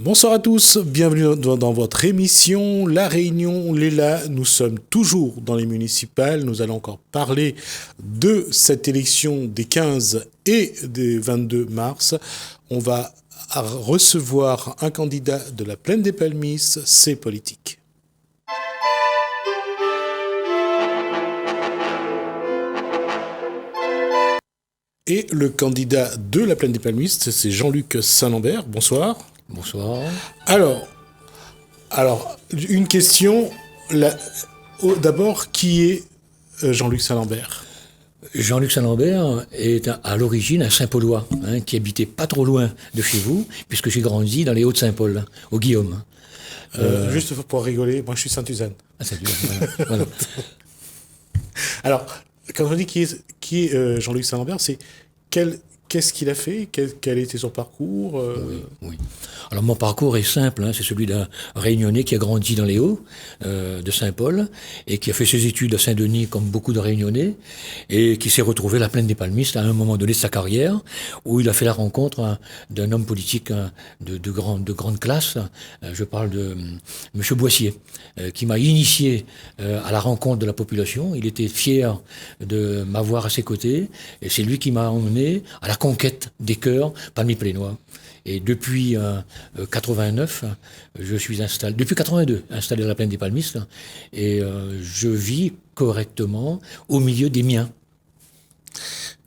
Bonsoir à tous, bienvenue dans votre émission La Réunion Léla. Nous sommes toujours dans les municipales. Nous allons encore parler de cette élection des 15 et des 22 mars. On va recevoir un candidat de la Plaine des Palmistes, c'est politique. Et le candidat de la Plaine des Palmistes, c'est Jean-Luc Saint-Lambert. Bonsoir. Bonsoir. Alors, une question. D'abord, qui est Jean-Luc Saint-Lambert ? Jean-Luc Saint-Lambert est à l'origine un Saint-Paulois, qui habitait pas trop loin de chez vous, puisque j'ai grandi dans les Hauts-de-Saint-Paul, au Guillaume. Juste pour rigoler, moi je suis Saint-Uzanne. Ah, voilà. Alors, quand on dit qui est Jean-Luc Saint-Lambert, c'est qu'est-ce qu'il a fait ? Quel était son parcours ? Oui. Alors mon parcours est simple, c'est celui d'un Réunionnais qui a grandi dans les Hauts de Saint-Paul et qui a fait ses études à Saint-Denis comme beaucoup de Réunionnais et qui s'est retrouvé à la Plaine des Palmistes à un moment donné de sa carrière où il a fait la rencontre d'un homme politique de grande classe. Je parle de Monsieur Boissier qui m'a initié à la rencontre de la population. Il était fier de m'avoir à ses côtés et c'est lui qui m'a emmené à la conquête des cœurs palmi-plénois. Et depuis 89, je suis installé, depuis 82, installé à la Plaine des Palmistes, et je vis correctement au milieu des miens.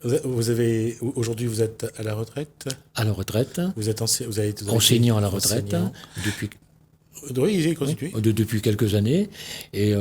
Aujourd'hui, vous êtes à la retraite ? À la retraite. Vous avez été enseignant à la retraite depuis. Oui, continuez. Depuis quelques années. Et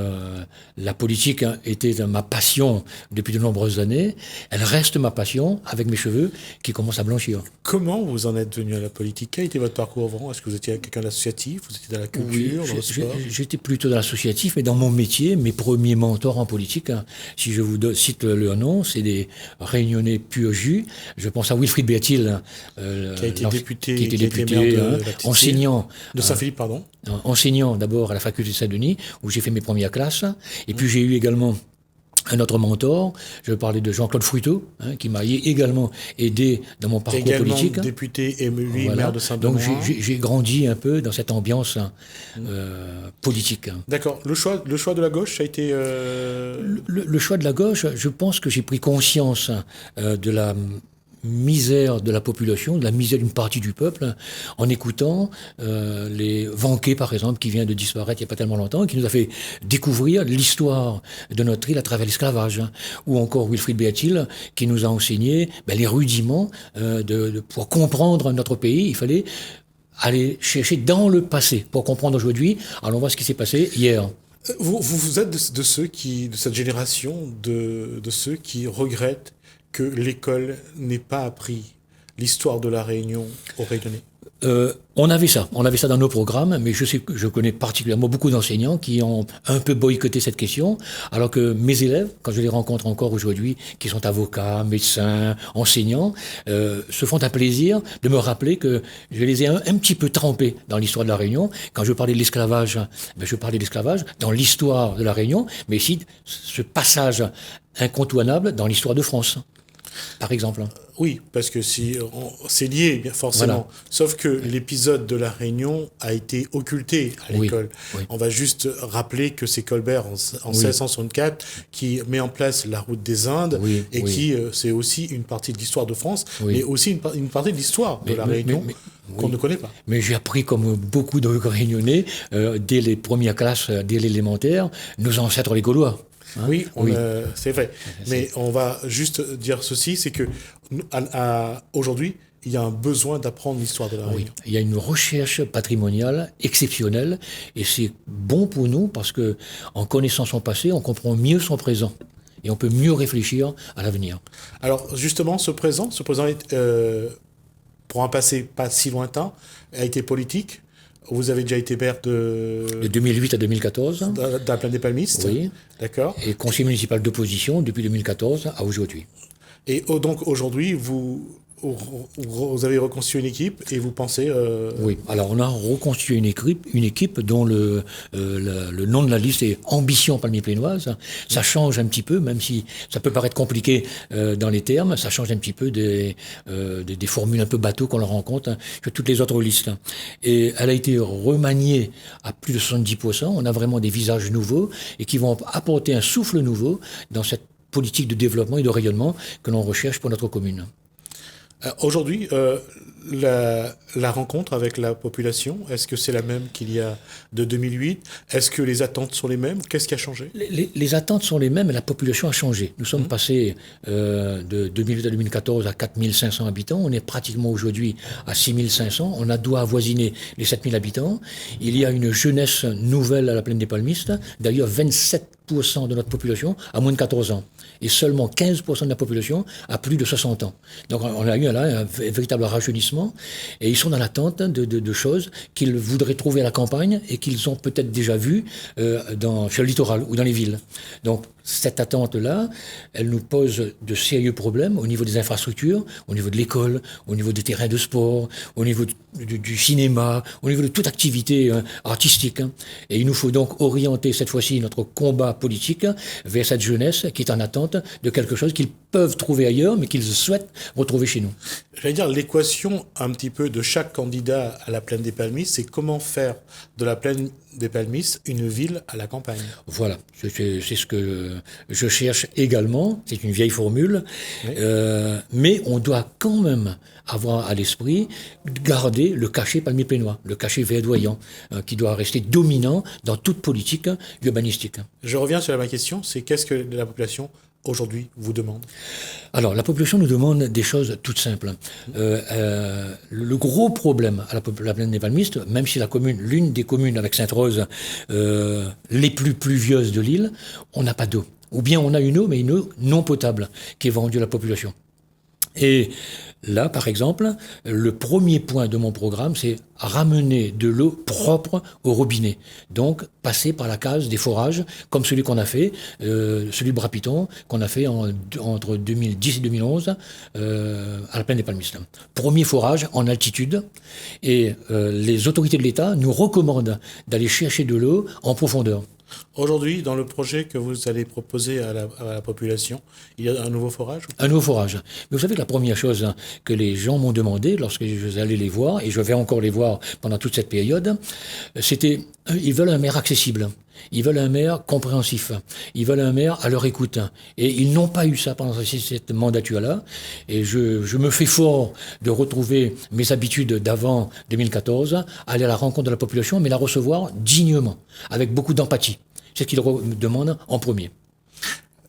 la politique était ma passion depuis de nombreuses années. Elle reste ma passion avec mes cheveux qui commencent à blanchir. Comment vous en êtes venu à la politique ? Quel était votre parcours avant ? Est-ce que vous étiez quelqu'un d'associatif ? Vous étiez dans la culture, dans le sport ? J'étais plutôt dans l'associatif, mais dans mon métier, mes premiers mentors en politique, si je vous cite leur nom, c'est des Réunionnais pur jus. Je pense à Wilfried Béatil, qui a été député, enseignant. De Saint-Philippe, pardon. Enseignant d'abord à la faculté de Saint-Denis, où j'ai fait mes premières classes. Et puis j'ai eu également un autre mentor, je parlais de Jean-Claude Fruiteau, qui m'a également aidé dans mon parcours politique. Député et lui, maire de Saint-Denis. Donc j'ai grandi un peu dans cette ambiance politique. D'accord. Le choix de la gauche, ça a été... Le choix de la gauche, je pense que j'ai pris conscience de la misère de la population, de la misère d'une partie du peuple, en écoutant les Vanquet, par exemple, qui vient de disparaître il n'y a pas tellement longtemps, qui nous a fait découvrir l'histoire de notre île à travers l'esclavage, ou encore Wilfried Béatil, qui nous a enseigné les rudiments pour comprendre notre pays. Il fallait aller chercher dans le passé pour comprendre aujourd'hui. Allons voir ce qui s'est passé hier. Vous êtes de cette génération de ceux qui regrettent que l'école n'ait pas appris l'histoire de la Réunion aux Réunionnais ? On avait ça dans nos programmes, mais je connais particulièrement beaucoup d'enseignants qui ont un peu boycotté cette question, alors que mes élèves, quand je les rencontre encore aujourd'hui, qui sont avocats, médecins, enseignants, se font un plaisir de me rappeler que je les ai un petit peu trempés dans l'histoire de la Réunion. Quand je parlais de l'esclavage, je parlais de l'esclavage dans l'histoire de la Réunion, mais aussi ce passage incontournable dans l'histoire de France. Par exemple. Oui, parce que c'est lié, forcément. Voilà. Sauf que l'épisode de la Réunion a été occulté à l'école. Oui. On va juste rappeler que c'est Colbert en 1664 qui met en place la route des Indes et qui c'est aussi une partie de l'histoire de France, mais aussi une partie de l'histoire de la Réunion qu'on ne connaît pas. Mais j'ai appris, comme beaucoup de Réunionnais, dès les premières classes, dès l'élémentaire, nos ancêtres les Gaulois. Oui, c'est vrai. Mais on va juste dire ceci, c'est que aujourd'hui, il y a un besoin d'apprendre l'histoire de la Réunion. Oui, il y a une recherche patrimoniale exceptionnelle et c'est bon pour nous parce que en connaissant son passé, on comprend mieux son présent et on peut mieux réfléchir à l'avenir. Alors justement, ce présent est, pour un passé pas si lointain, a été politique. Vous avez déjà été maire de 2008 à 2014. De la Plaine des Palmistes. Oui. D'accord. Et conseiller municipal d'opposition depuis 2014 à aujourd'hui. Et donc aujourd'hui, vous vous avez reconstitué une équipe et vous pensez... Oui, alors on a reconstitué une équipe dont le nom de la liste est Ambition Palmier Plainoise. Ça change un petit peu, même si ça peut paraître compliqué dans les termes, ça change un petit peu des formules un peu bateau qu'on leur rencontre que toutes les autres listes. Et elle a été remaniée à plus de 70%. On a vraiment des visages nouveaux et qui vont apporter un souffle nouveau dans cette politique de développement et de rayonnement que l'on recherche pour notre commune. Aujourd'hui, la rencontre avec la population, est-ce que c'est la même qu'il y a de 2008 ? Est-ce que les attentes sont les mêmes ? Qu'est-ce qui a changé ? Les attentes sont les mêmes, mais la population a changé. Nous sommes passés de 2008 à 2014 à 4500 habitants. On est pratiquement aujourd'hui à 6500. On doit avoisiner les 7000 habitants. Il y a une jeunesse nouvelle à la Plaine des Palmistes. D'ailleurs, 27% de notre population a moins de 14 ans. Et seulement 15% de la population a plus de 60 ans. Donc on a eu là un véritable rajeunissement. Et ils sont dans l'attente de choses qu'ils voudraient trouver à la campagne et qu'ils ont peut-être déjà vues sur le littoral ou dans les villes. Donc cette attente-là, elle nous pose de sérieux problèmes au niveau des infrastructures, au niveau de l'école, au niveau des terrains de sport, au niveau du cinéma, au niveau de toute activité artistique. Et il nous faut donc orienter cette fois-ci notre combat politique vers cette jeunesse qui est en attente de quelque chose qu'ils peuvent trouver ailleurs, mais qu'ils souhaitent retrouver chez nous. J'allais dire, l'équation un petit peu de chaque candidat à la Plaine des Palmistes, c'est comment faire de la Plaine des Palmistes une ville à la campagne. Voilà, c'est ce que je cherche également, c'est une vieille formule, oui. Mais on doit quand même avoir à l'esprit garder le cachet palmier plainois, le cachet verdoyant, qui doit rester dominant dans toute politique urbanistique. Je reviens sur ma question, c'est qu'est-ce que la population aujourd'hui vous demande ? Alors, la population nous demande des choses toutes simples. Le gros problème à la Plaine des Palmistes, même si l'une des communes avec Sainte-Rose les plus pluvieuses de l'île, on n'a pas d'eau. Ou bien on a une eau, mais une eau non potable qui est vendue à la population. Et là, par exemple, le premier point de mon programme, c'est ramener de l'eau propre au robinet. Donc, passer par la case des forages, comme celui qu'on a fait, celui de Brapiton, qu'on a fait entre 2010 et 2011 à la Plaine des Palmistes. Premier forage en altitude, et les autorités de l'État nous recommandent d'aller chercher de l'eau en profondeur. Aujourd'hui, dans le projet que vous allez proposer à la population, il y a un nouveau forage ? Un nouveau forage. Mais vous savez que la première chose que les gens m'ont demandé lorsque je suis allé les voir, et je vais encore les voir pendant toute cette période, c'était, ils veulent un maire accessible. Ils veulent un maire compréhensif. Ils veulent un maire à leur écoute. Et ils n'ont pas eu ça pendant cette mandature-là. Et je me fais fort de retrouver mes habitudes d'avant 2014, aller à la rencontre de la population, mais la recevoir dignement, avec beaucoup d'empathie. C'est ce qu'ils demandent en premier.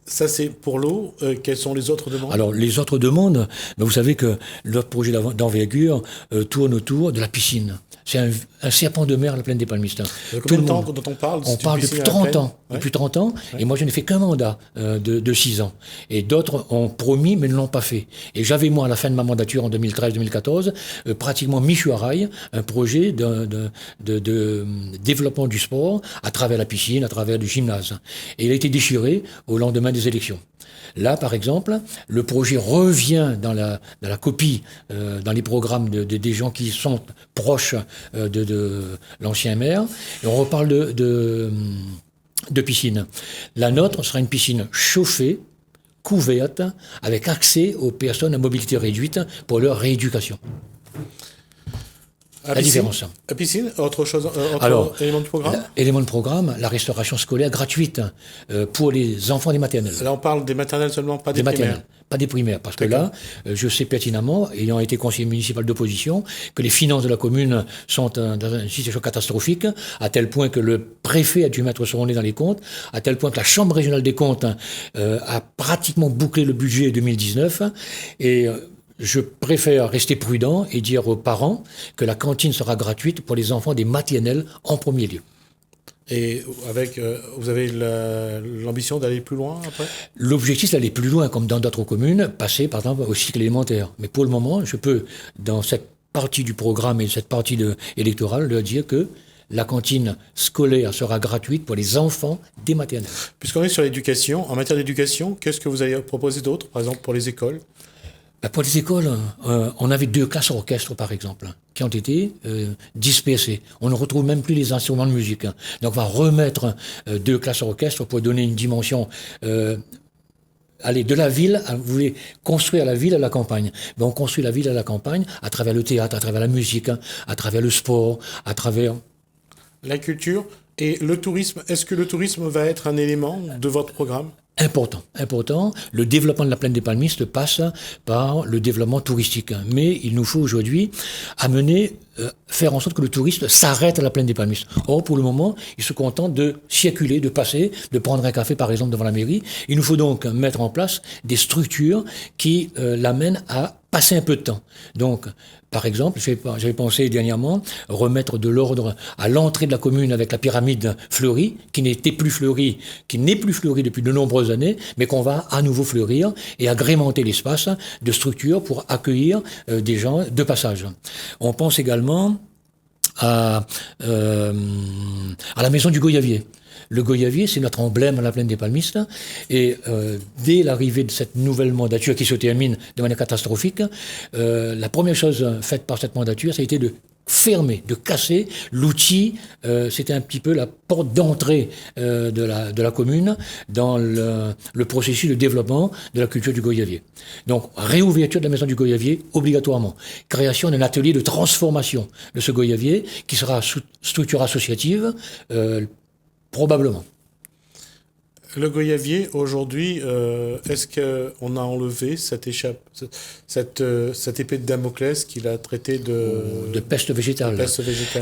Ça, c'est pour l'eau. Quelles sont les autres demandes ? Alors, les autres demandes, vous savez que notre projet d'envergure tourne autour de la piscine. C'est un serpent de mer à la Plaine des Palmistes. Combien de temps dont on parle ? On parle depuis 30 ans. Ouais. Depuis 30 ans, ouais. Et moi je n'ai fait qu'un mandat de 6 ans. Et d'autres ont promis mais ne l'ont pas fait. Et j'avais moi à la fin de ma mandature en 2013-2014 pratiquement mis sur rail un projet de développement du sport à travers la piscine, à travers le gymnase. Et il a été déchiré au lendemain des élections. Là, par exemple, le projet revient dans la copie, dans les programmes des gens qui sont proches de l'ancien maire. Et on reparle de piscine. La nôtre sera une piscine chauffée, couverte, avec accès aux personnes à mobilité réduite pour leur rééducation. La différence. À piscine, autre chose, élément du programme ? Élément de programme, la restauration scolaire gratuite pour les enfants des maternelles. Là, on parle des maternelles seulement, pas des primaires. Pas des primaires, parce que là, je sais pertinemment, ayant été conseiller municipal d'opposition, que les finances de la commune sont dans une situation catastrophique, à tel point que le préfet a dû mettre son nez dans les comptes, à tel point que la Chambre régionale des comptes a pratiquement bouclé le budget 2019, et je préfère rester prudent et dire aux parents que la cantine sera gratuite pour les enfants des maternelles en premier lieu. Et vous avez l'ambition d'aller plus loin après ? L'objectif, c'est d'aller plus loin, comme dans d'autres communes, passer par exemple au cycle élémentaire. Mais pour le moment, je peux, dans cette partie du programme et cette partie électorale, leur dire que la cantine scolaire sera gratuite pour les enfants des maternelles. Puisqu'on est sur l'éducation, en matière d'éducation, qu'est-ce que vous avez proposé d'autre, par exemple pour les écoles ? Pour les écoles, on avait 2 classes orchestres, par exemple, qui ont été dispersées. On ne retrouve même plus les instruments de musique. Donc on va remettre 2 classes orchestres pour donner une dimension. Aller de la ville, vous voulez construire la ville à la campagne. On construit la ville à la campagne à travers le théâtre, à travers la musique, à travers le sport, à travers... La culture et le tourisme. Est-ce que le tourisme va être un élément de votre programme ? Important. Le développement de la plaine des Palmistes passe par le développement touristique. Mais il nous faut aujourd'hui faire en sorte que le touriste s'arrête à la plaine des Palmistes. Or, pour le moment, il se contente de circuler, de passer, de prendre un café, par exemple, devant la mairie. Il nous faut donc mettre en place des structures qui l'amènent à passer un peu de temps. Donc, par exemple, j'avais pensé dernièrement remettre de l'ordre à l'entrée de la commune avec la pyramide fleurie, qui n'est plus fleurie depuis de nombreuses années, mais qu'on va à nouveau fleurir et agrémenter l'espace de structures pour accueillir des gens de passage. On pense également à la maison du Goyavier. Le Goyavier, c'est notre emblème à la plaine des Palmistes. Et dès l'arrivée de cette nouvelle mandature qui se termine de manière catastrophique, la première chose faite par cette mandature, ça a été de fermer, de casser l'outil. C'était un petit peu la porte d'entrée de la commune dans le processus de développement de la culture du Goyavier. Donc, réouverture de la maison du Goyavier, obligatoirement. Création d'un atelier de transformation de ce Goyavier qui sera sous structure associative, probablement. Le Goyavier, aujourd'hui, est-ce qu'on a enlevé cette épée de Damoclès qu'il a traité de peste végétale.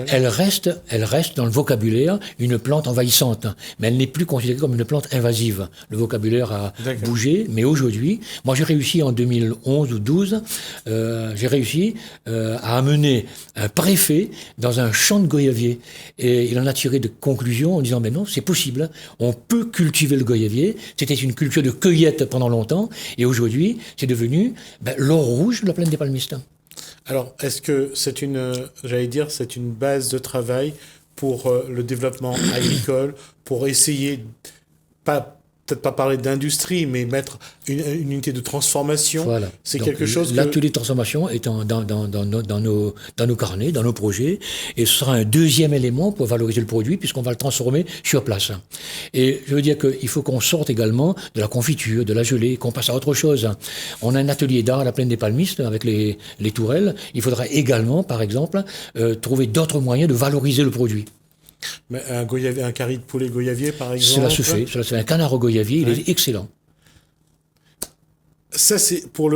Elle reste dans le vocabulaire une plante envahissante, mais elle n'est plus considérée comme une plante invasive. Le vocabulaire a bougé, mais aujourd'hui, moi j'ai réussi en 2011 ou 12, j'ai réussi à amener un préfet dans un champ de goyavier. Et il en a tiré de conclusions en disant, mais non, c'est possible, on peut cultiver le goyavier. C'était une culture de cueillette pendant longtemps, et aujourd'hui, c'est devenu l'or rouge de la plaine des Palmistes. Alors, est-ce que c'est une base de travail pour le développement agricole, pour essayer, peut-être pas parler d'industrie, mais mettre une unité de transformation. Voilà. C'est donc, quelque chose l'atelier de transformation est dans nos carnets, dans nos projets, et ce sera un deuxième élément pour valoriser le produit, puisqu'on va le transformer sur place. Et je veux dire qu'il faut qu'on sorte également de la confiture, de la gelée, qu'on passe à autre chose. On a un atelier d'art à la plaine des Palmistes avec les tourelles. Il faudra également, par exemple, trouver d'autres moyens de valoriser le produit. Mais un carré de poulet goyavier, par exemple. Cela se fait. Un canard au goyavier, il est excellent. Ça, c'est pour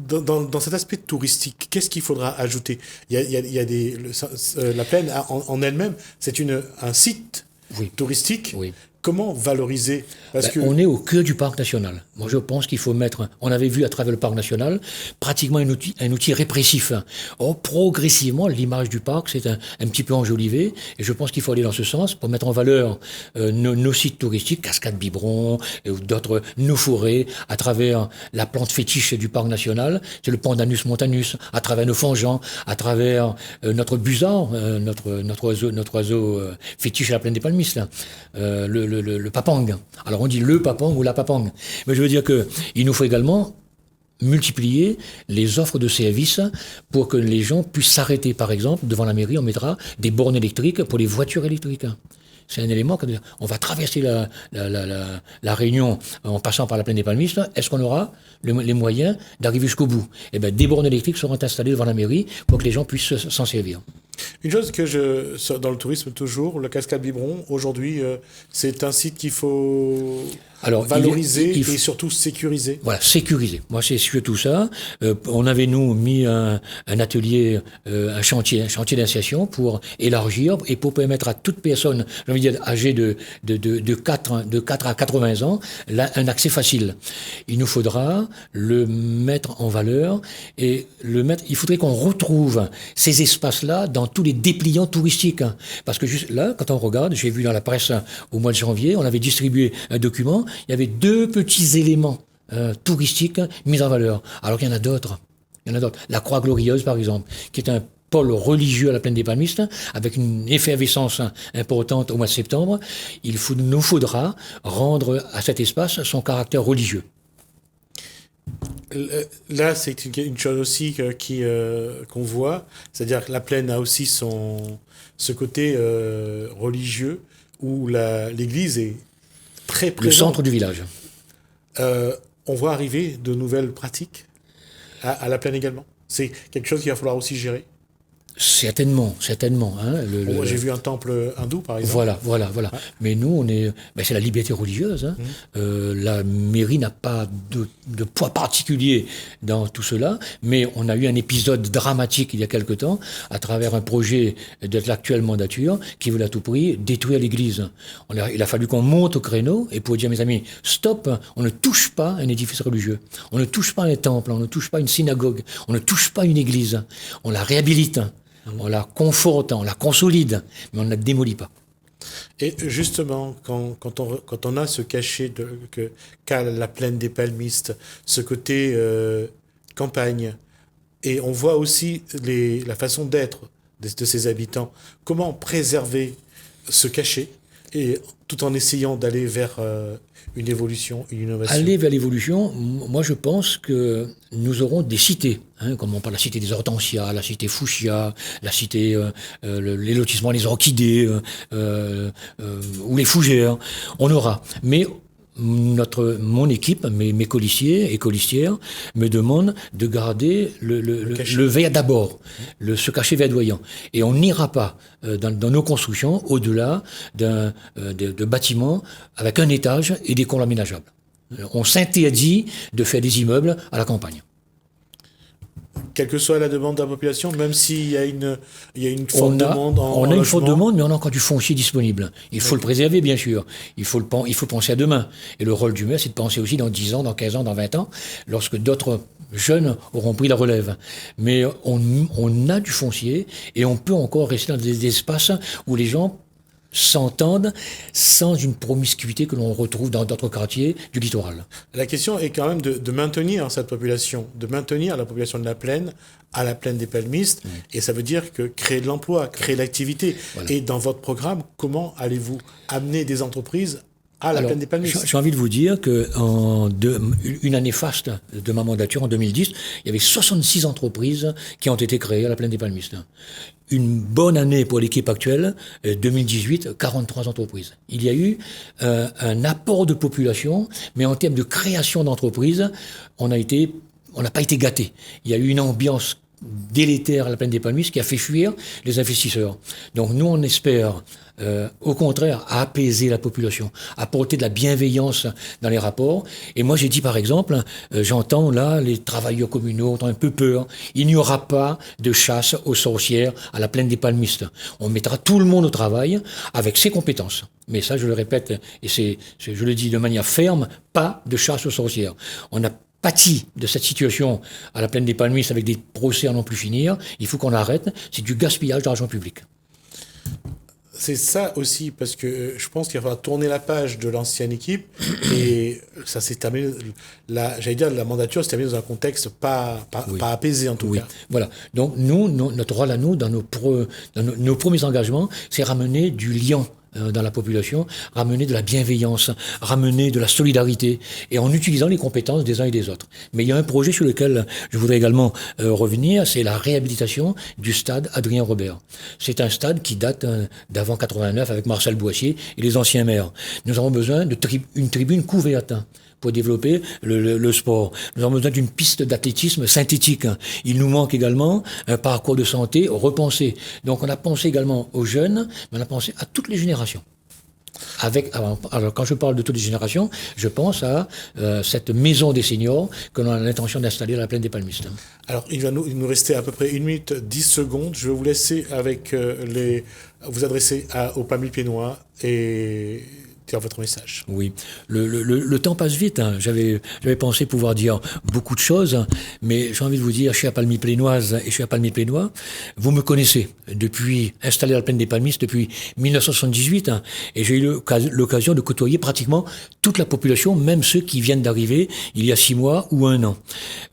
dans cet aspect touristique. Qu'est-ce qu'il faudra ajouter ? Il y a la plaine en elle-même, c'est un site touristique. Oui. Comment valoriser ? On est au cœur du parc national. Moi, je pense qu'il faut mettre... On avait vu à travers le parc national pratiquement un outil répressif. Or, progressivement, l'image du parc s'est un petit peu enjolivée. Et je pense qu'il faut aller dans ce sens pour mettre en valeur nos sites touristiques, Cascade Biberon, ou d'autres, nos forêts, à travers la plante fétiche du parc national. C'est le Pandanus montanus, à travers nos fangeants, à travers notre busard, notre oiseau fétiche à la plaine des Palmistes, le papang. Alors on dit le papang ou la papang. Mais je veux dire qu'il nous faut également multiplier les offres de services pour que les gens puissent s'arrêter. Par exemple, devant la mairie, on mettra des bornes électriques pour les voitures électriques. C'est un élément on va traverser la Réunion en passant par la plaine des Palmistes. Est-ce qu'on aura les moyens d'arriver jusqu'au bout ? Eh bien, des bornes électriques seront installées devant la mairie pour que les gens puissent s'en servir. Une chose dans le tourisme toujours, le Cascade Biberon, aujourd'hui, c'est un site qu'il faut valoriser et surtout sécuriser. Voilà, sécuriser. Moi, c'est surtout ça. On avait, nous, mis un atelier, un chantier d'initiation pour élargir et pour permettre à toute personne, j'ai envie de dire, âgée de 4 à 80 ans, là, un accès facile. Il nous faudra le mettre en valeur et il faudrait qu'on retrouve ces espaces-là dans tous les dépliants touristiques. Parce que juste là, quand on regarde, j'ai vu dans la presse au mois de janvier, on avait distribué un document, il y avait 2 petits éléments touristiques mis en valeur. Alors qu'il y en a d'autres. La Croix Glorieuse, par exemple, qui est un pôle religieux à la plaine des Palmistes, avec une effervescence importante au mois de septembre. Nous faudra rendre à cet espace son caractère religieux. là, c'est une chose aussi qu'on voit, c'est-à-dire que la plaine a aussi ce côté religieux où l'église est très présente. Le centre du village. On voit arriver de nouvelles pratiques à la plaine également. C'est quelque chose qu'il va falloir aussi gérer. Certainement. Hein, Moi, j'ai vu un temple hindou, par exemple. Voilà. Ouais. Mais nous, c'est la liberté religieuse. Hein. La mairie n'a pas de poids particulier dans tout cela, mais on a eu un épisode dramatique il y a quelque temps, à travers un projet de l'actuelle mandature, qui voulait à tout prix détruire l'église. Il a fallu qu'on monte au créneau, et pour dire, mes amis, stop, on ne touche pas un édifice religieux, on ne touche pas un temple, on ne touche pas une synagogue, on ne touche pas une église, on la réhabilite. On la conforte, on la consolide, mais on ne la démolit pas. Et justement, quand on a ce cachet qu'a la plaine des palmistes, ce côté campagne, et on voit aussi la façon d'être de ces habitants, comment préserver ce cachet, et tout en essayant d'aller vers une évolution, une innovation. Aller vers l'évolution, moi je pense que nous aurons des cités, hein, comme on parle de la cité des hortensias, la cité fuchsia, la cité, les lotissements, les orchidées, ou les fougères, on aura. Mais mon équipe, mes colistiers et colistières me demandent de garder le vert d'abord, ce cachet verdoyant. Et on n'ira pas dans nos constructions au-delà de bâtiments avec un étage et des cours aménageables. On s'interdit de faire des immeubles à la campagne. Quelle que soit la demande de la population, même s'il y a une forte demande en On a une forte logement. demande, mais on a encore du foncier disponible. Il faut le préserver, bien sûr. Il faut penser à demain. Et le rôle du maire, c'est de penser aussi dans 10 ans, dans 15 ans, dans 20 ans, lorsque d'autres jeunes auront pris la relève. Mais on a du foncier et on peut encore rester dans des espaces où les gens s'entendent sans une promiscuité que l'on retrouve dans d'autres quartiers du littoral. La question est quand même de maintenir cette population, de maintenir la population de la plaine à la plaine des palmistes, et ça veut dire que créer de l'emploi, créer de l'activité. Voilà. Et dans votre programme, comment allez-vous amener des entreprises à la plaine des palmistes? J'ai envie de vous dire qu'en une année faste de ma mandature, en 2010, il y avait 66 entreprises qui ont été créées à la plaine des palmistes. Une bonne année pour l'équipe actuelle, 2018, 43 entreprises. Il y a eu un apport de population, mais en termes de création d'entreprises, on n'a pas été gâtés. Il y a eu une ambiance délétère à la plaine des palmistes qui a fait fuir les investisseurs. Donc nous, on espère, au contraire, apaiser la population, apporter de la bienveillance dans les rapports. Et moi, j'ai dit, par exemple, j'entends là les travailleurs communaux ont un peu peur. Il n'y aura pas de chasse aux sorcières à la plaine des palmistes. On mettra tout le monde au travail avec ses compétences. Mais ça, je le répète, et je le dis de manière ferme, pas de chasse aux sorcières. On a pâti de cette situation à la plaine des palmistes avec des procès à n'en plus finir. Il faut qu'on arrête. C'est du gaspillage d'argent public. C'est ça aussi, parce que je pense qu'il va falloir tourner la page de l'ancienne équipe, et ça s'est terminé, j'allais dire, la mandature s'est terminée dans un contexte pas apaisé en tout cas. Voilà. Donc nous, notre rôle à nous, dans nos premiers engagements, c'est ramener du lien dans la population, ramener de la bienveillance, ramener de la solidarité, et en utilisant les compétences des uns et des autres. Mais il y a un projet sur lequel je voudrais également revenir, c'est la réhabilitation du stade Adrien Robert. C'est un stade qui date d'avant 89 avec Marcel Boissier et les anciens maires. Nous avons besoin d'une tribune couverte pour développer le sport. Nous avons besoin d'une piste d'athlétisme synthétique. Il nous manque également un parcours de santé repensé. Donc on a pensé également aux jeunes, mais on a pensé à toutes les générations. Alors quand je parle de toutes les générations, je pense à cette maison des seniors que l'on a l'intention d'installer à la plaine des palmistes. Alors il nous restait à peu près 1 minute 10 secondes. Je vais vous laisser avec vous adresser aux Palmiers Pénois et dire votre message. Oui, le temps passe vite. Hein. J'avais pensé pouvoir dire beaucoup de choses, mais j'ai envie de vous dire, je suis à Palmiers Pénoise et je suis à Palmiers Pénois. Vous me connaissez installé à la plaine des palmistes depuis 1978, hein, et j'ai eu l'occasion de côtoyer pratiquement toute la population, même ceux qui viennent d'arriver il y a 6 mois ou 1 an.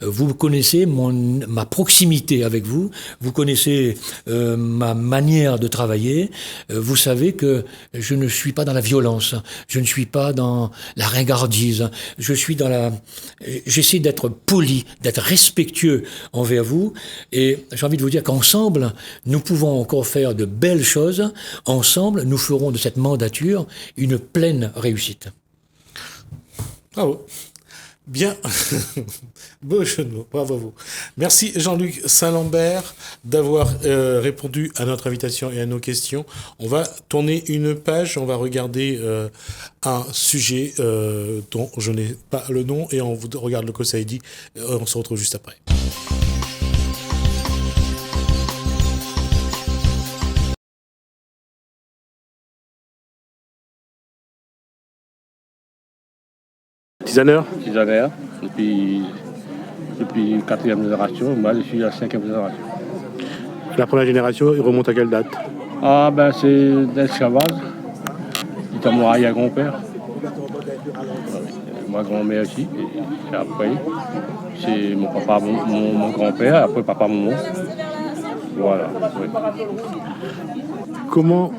Vous connaissez ma proximité avec vous, vous connaissez ma manière de travailler, vous savez que je ne suis pas dans la violence, je ne suis pas dans la ringardise, j'essaie d'être poli, d'être respectueux envers vous, et j'ai envie de vous dire qu'ensemble, nous pouvons encore faire de belles choses, ensemble, nous ferons de cette mandature une pleine réussite. Bravo. Bien. Beau jeu de mots. Bravo à vous. Merci Jean-Luc Saint-Lambert d'avoir répondu à notre invitation et à nos questions. On va tourner une page, on va regarder un sujet dont je n'ai pas le nom et on regarde le Kosaïdi. On se retrouve juste après. Tisaneur depuis 4e génération. Moi, je suis la 5e génération. La première génération, il remonte à quelle date? C'est l'esclavage. C'est à mon arrière-grand-père. Ma grand-mère aussi. Et après, c'est mon papa, mon grand-père, après papa, maman. Voilà. Oui. Comment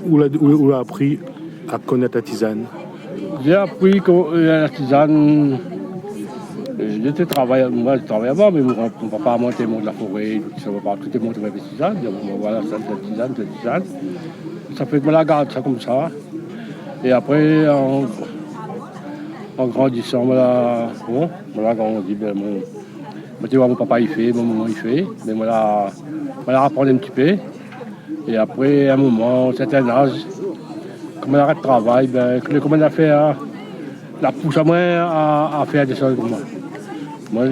vous l'avez appris à connaître la tisane? J'ai appris que la tisane, moi je travaillais avant, mais mon papa montait de la forêt, tout le monde avait tisane. Voilà, cette tisane. Ça fait que je la garde ça comme ça. Et après, en grandissant, voilà, quand on dit, mon papa il fait, mon maman il fait, mais voilà, apprendre un petit peu. Et après, à un moment, un certain âge, comme on arrête de travail, comme on a fait, la pousse à moi à faire des choses comme moi. Moi,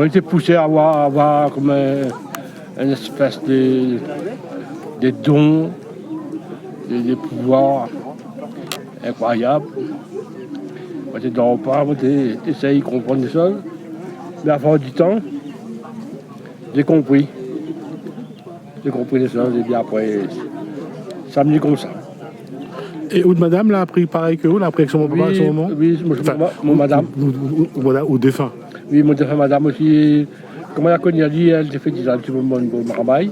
j'étais poussé à avoir comme une espèce de dons, des pouvoirs incroyables. Moi, tu dors pas, moi, tu essayes de comprendre des choses. Mais à la fin du temps, j'ai compris. J'ai compris les choses et puis après, ça me dit comme ça. Et où madame l'a appris pareil que vous, l'a appris avec son papa, avec son maman? Oui, mon madame. Ou défunt? Oui, mon défunt madame aussi. Comme elle a connu, elle s'est fait 10 ans sur mon travail.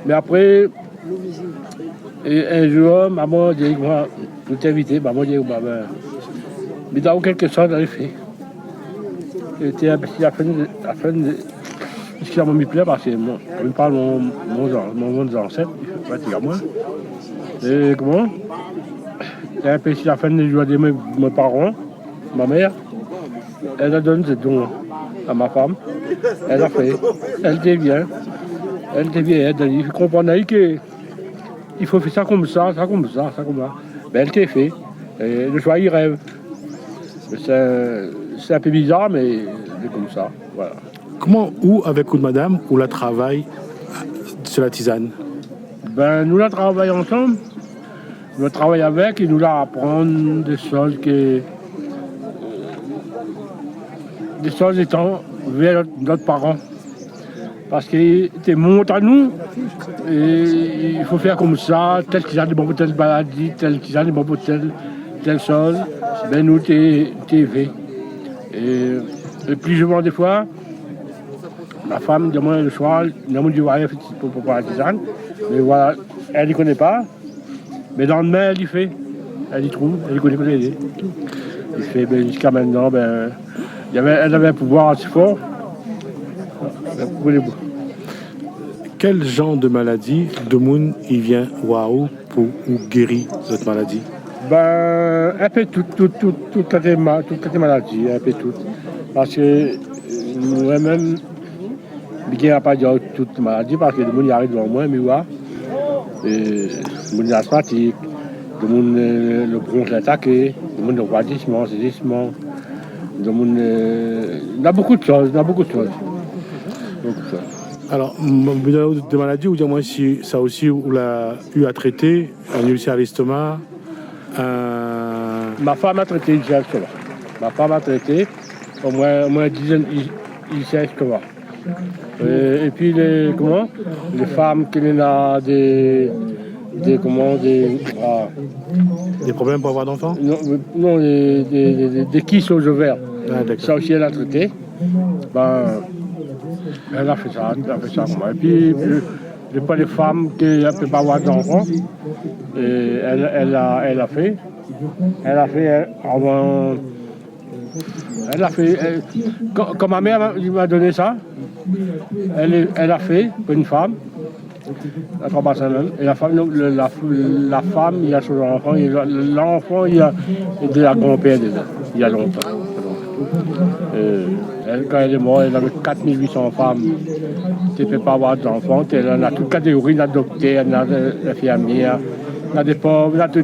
Mais après, un jour, maman dit, moi, je t'ai invité, maman dit, mais dans quelque chose, elle a fait. C'était un petit affaire ce qui m'a mis plaisir parce que quand je parle mon ancêtre, il fait à moi. Et comment? C'est un petit affaire de joie de mes parents, ma mère. Elle a donné ce don à ma femme. Elle a fait. Elle était bien. Elle a dit, il comprend qu'il faut faire ça comme ça, ça comme ça, ça comme ça. Mais elle t'a fait. Et le choix, il rêve. C'est un peu bizarre, mais c'est comme ça. Voilà. Comment, avec madame, ou la travaille sur la tisane? Nous la travaillons ensemble. Nous travaillons avec et nous la apprendre des choses étant vers notre parent. Parce que tu montes à nous et il faut faire comme ça, tel qu'ils ont des bonbons, telle maladie, tel qu'ils ont des bonbons, telle chose. Nous t'es fait. Et plus souvent des fois, ma femme demande le soir, demande du voyage pour la tisane. Mais voilà, elle ne connaît pas. Mais dans le main, elle y fait. Elle y trouve, elle y connaît pas l'aider. Il fait, jusqu'à maintenant, elle avait un pouvoir assez fort. Quel genre de maladie de monde il vient pour guérir cette maladie? Un peu toutes les maladies, un peu toutes. Parce que moi-même, je ne vais pas dire toutes les maladies parce que le monde y arrive devant moi, mais voilà. Le monde asthmatique, le monde le bronche attaqué, le monde le roidissement, le saisissement, le monde. Il y a beaucoup de choses, Alors, des maladies, ou dire moi si ça aussi vous l'a eu à traiter, un ulcère à l'estomac. Ma femme a traité l'ulcère à l'estomac. Ma femme a traité au moins 10 ulcères à l'estomac. Et puis les femmes qui ont des des problèmes pour avoir d'enfants? Non, des kystes aux ovaires. Ça aussi, elle a traité. Elle a fait ça. Et puis, il n'y a pas de femmes qui ne peuvent pas avoir d'enfants. Et elle a fait. Quand ma mère m'a donné ça, elle a fait pour une femme. La 3 semaines. Et la femme, il a son enfant. L'enfant, il a de la grand-père déjà, il y a longtemps. Quand elle est morte, elle avait 4800 femmes qui ne peuvent pas avoir d'enfants. Elle en a toute catégorie, elle a docteur, elle a infirmière, elle a des pauvres, elle a tout.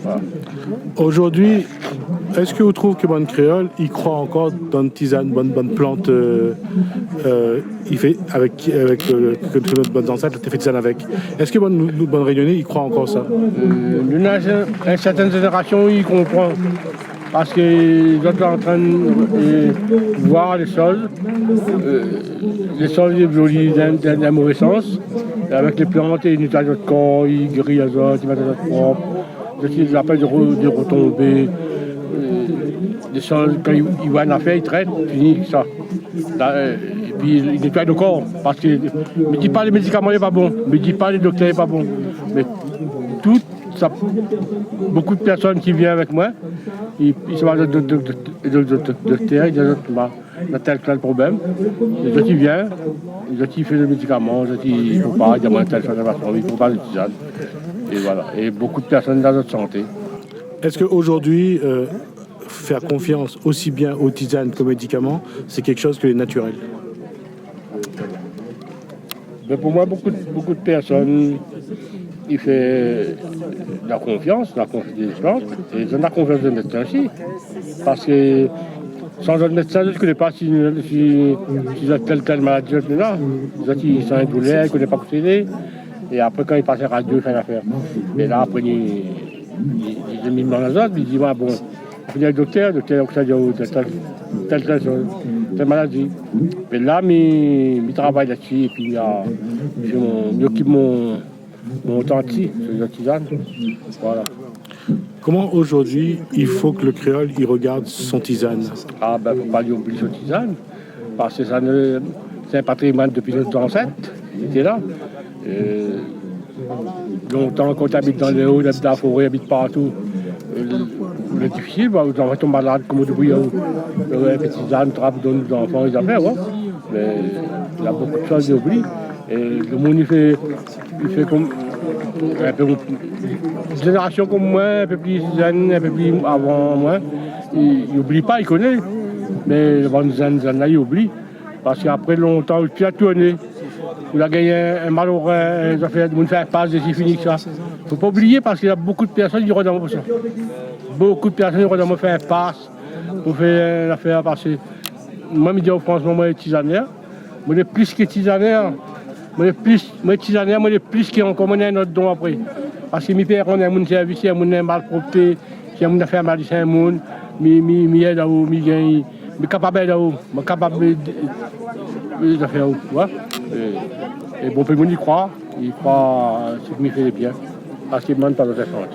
Voilà. Aujourd'hui, est-ce que vous trouvez que Bonne Créole, il croit encore dans une tisane, bonne plante, il fait avec que notre bonne ancêtre a fait tisane avec. Est-ce que Bonne Réunionnais, il croit encore ça? Une certaine génération, il comprend. Parce qu'ils sont en train de voir les choses évoluent d'un mauvais sens. Et avec les plantes, ils nettoient notre corps, ils guérissent les autres, ils mettent notre propre. Ils appellent de retomber. Les choses, quand ils voient une affaire, ils traitent, fini ça. Et puis ils nettoient le corps. Parce que ne me dis pas les médicaments n'est pas bon, ne me dis pas les docteurs n'est pas bon. Mais tout ça, beaucoup de personnes qui viennent avec moi, ils se parlent de docteurs, ils disent on a tel problème. Les autres ils viennent, les autres ils font des médicaments, les autres ils ne font pas, ils demandent telle chose, ils ne font pas de tisane. Et voilà. Et beaucoup de personnes dans notre santé. Est-ce qu'aujourd'hui, faire confiance aussi bien aux tisanes qu'aux médicaments, c'est quelque chose qui est naturel? Mais pour moi, beaucoup de personnes, ils font de la confiance des plantes, et ils ont de la confiance des médecins aussi. Parce que sans un médecin, je ne connais pas si a telle maladie, là. Ils sont douleurs, ils ne connaissent pas procéder. Et après, quand ils passent à la radio, ils font l'affaire. Mais là, après, ils ont mis dans les autres, ils disent, bon, il y a le docteur, ça dit, telle maladie. Mais là, je travaille là-dessus, et puis j'occupe mon tanti, c'est la tisane. Voilà. Comment aujourd'hui il faut que le créole il regarde son tisane? Il ne faut pas lui oublier son tisane, parce que c'est un patrimoine depuis notre ancêtre, il était là. Longtemps, quand tu habites dans les hauts, tu habites dans la forêt, tu habites partout, c'est difficile, vous en tomber malade comme au début, les petits ânes trappent dans nos enfants, ils affaires, ouais. Mais il y a beaucoup de choses qu'ils oublient. Et le monde, il fait comme un peu une génération comme moi, un peu plus jeune, un peu plus avant moi. Il n'oublie pas, il connaît. Mais les bonnes jeunes là, il oublie. Parce qu'après longtemps, tu as tourné. Il a gagné un malheureux, il a fait un passe, c'est fini ça. Il ne faut pas oublier parce qu'il y a beaucoup de personnes qui redonnent pour ça. Beaucoup de personnes qui redonnent faire un passe pour faire l'affaire passer. Moi, je dis au franchement, moi, je suis tisanère. Moi, je suis plus que tisanère. Moi, je suis plus qui ont commandé un autre don après. Parce que mes pères, on a un service, on a un mal propreté, on a fait un mal de monde, mais aide à où, mais capable d'aide à où, capable de faire où. Et bon, tout le monde y croit ce qui me fait bien, parce qu'il ne demande pas de référence.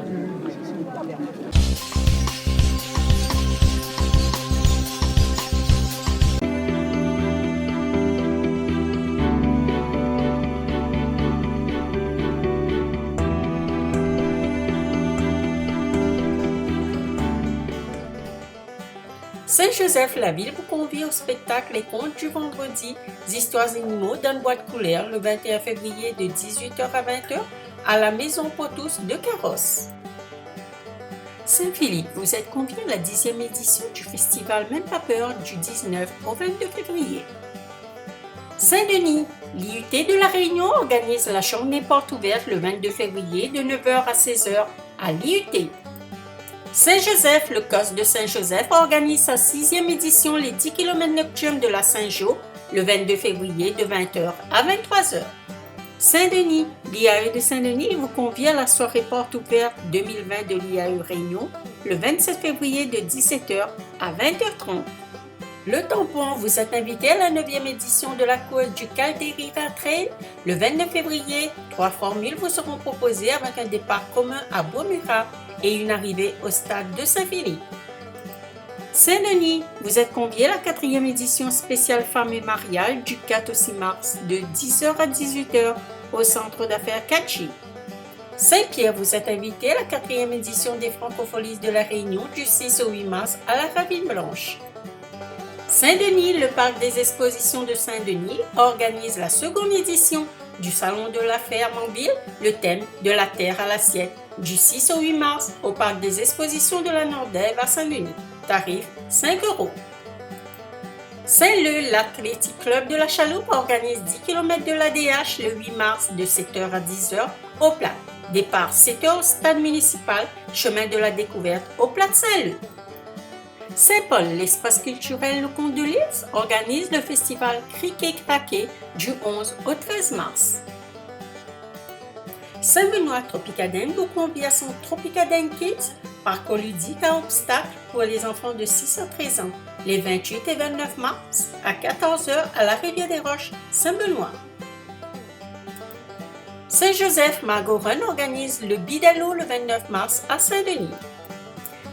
Saint-Joseph-la-Ville vous convie au spectacle Les Contes du Vendredi, Histoires animaux dans une boîte couleur le 21 février de 18h à 20h à la Maison Potous de Carrosse. Saint-Philippe, vous êtes conviés à la 10e édition du festival Même pas peur du 19 au 22 février. Saint-Denis, l'IUT de la Réunion organise la journée porte ouverte le 22 février de 9h à 16h à l'IUT. Saint-Joseph, le COS de Saint-Joseph organise sa 6e édition les 10 km nocturnes de la Saint-Jo le 22 février de 20h à 23h. Saint-Denis, l'IAE de Saint-Denis vous convie à la soirée porte ouverte 2020 de l'IAE Réunion le 27 février de 17h à 20h30. Le Tampon, vous êtes invité à la 9e édition de la course du Caldera Trail. Le 29 février, 3 formules vous seront proposées avec un départ commun à Beaumura et une arrivée au stade de Saint-Philippe. Saint-Denis, vous êtes conviés à la 4e édition spéciale Femmes et Mariage du 4 au 6 mars de 10h à 18h au centre d'affaires Catchy. Saint-Pierre, vous êtes invité à la 4e édition des Francopholies de la Réunion du 6 au 8 mars à la Ravine Blanche. Saint-Denis, le parc des expositions de Saint-Denis organise la 2e édition du Salon de la Ferme en ville, le thème de la terre à l'assiette, du 6 au 8 mars au parc des expositions de la Nordève à Saint-Denis. Tarif 5 €. Saint-Leu, l'Athletic Club de la Chaloupe organise 10 km de l'ADH le 8 mars de 7h à 10h au Plat. Départ 7h au stade municipal, chemin de la découverte au Plat de Saint-Leu. Saint-Paul, l'espace culturel Le Comte de Lys organise le festival Criquet Craquet du 11 au 13 mars. Saint-Benoît Tropicadène vous convie à son Tropicadène Kids, parcours ludique à obstacles pour les enfants de 6 à 13 ans, les 28 et 29 mars à 14h à la Rivière des Roches, Saint-Benoît. Saint-Joseph Margot Run organise le Bidalo le 29 mars à Saint-Denis.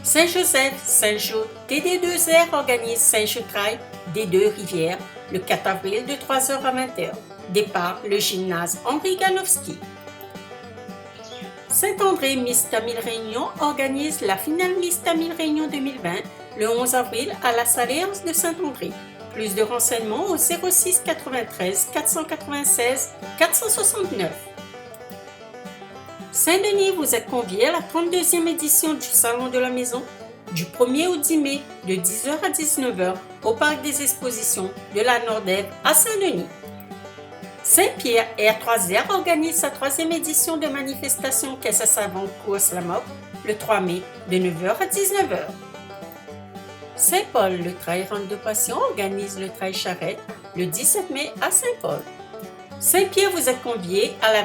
Saint-Joseph, Saint-Jean, TD2R organise Saint-Jean Trail des Deux Rivières le 4 avril de 3h à 20h. Départ, le gymnase Henri Ganowski. Saint-André Miss Tamil Réunion organise la finale Miss Tamil Réunion 2020 le 11 avril à la Saléance de Saint-André. Plus de renseignements au 06 93 496 469. Saint-Denis, vous êtes conviés à la 32e édition du Salon de la Maison du 1er au 10 mai de 10h à 19h au Parc des Expositions de la Nordève à Saint-Denis. Saint-Pierre R3R organise sa 3e édition de manifestation Caisse à savon course la MOP le 3 mai de 9h à 19h. Saint-Paul, le Trail Run de Passion organise le Trail Charrette le 17 mai à Saint-Paul. Saint-Pierre, vous êtes conviés à la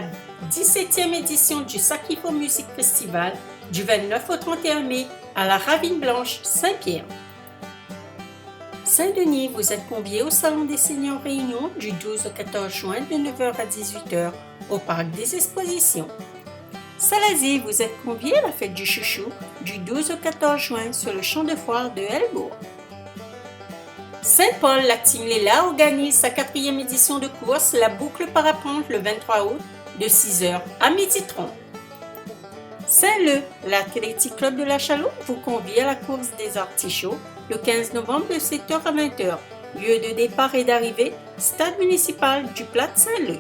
17e édition du Sakifo Music Festival du 29 au 31 mai à la Ravine Blanche, Saint-Pierre. Saint-Denis, vous êtes conviés au Salon des Seniors Réunion du 12 au 14 juin de 9h à 18h au Parc des Expositions. Salazie, vous êtes conviés à la fête du chouchou du 12 au 14 juin sur le champ de foire de Helbourg. Saint-Paul, la Team Léla organise sa 4e édition de course, la boucle parapente le 23 août de 6h à 12h30. Saint-Leu, l'Athletic Club de la Chaloupe vous convie à la course des artichauts le 15 novembre de 7h à 20h. Lieu de départ et d'arrivée, stade municipal du Plat de Saint-Leu.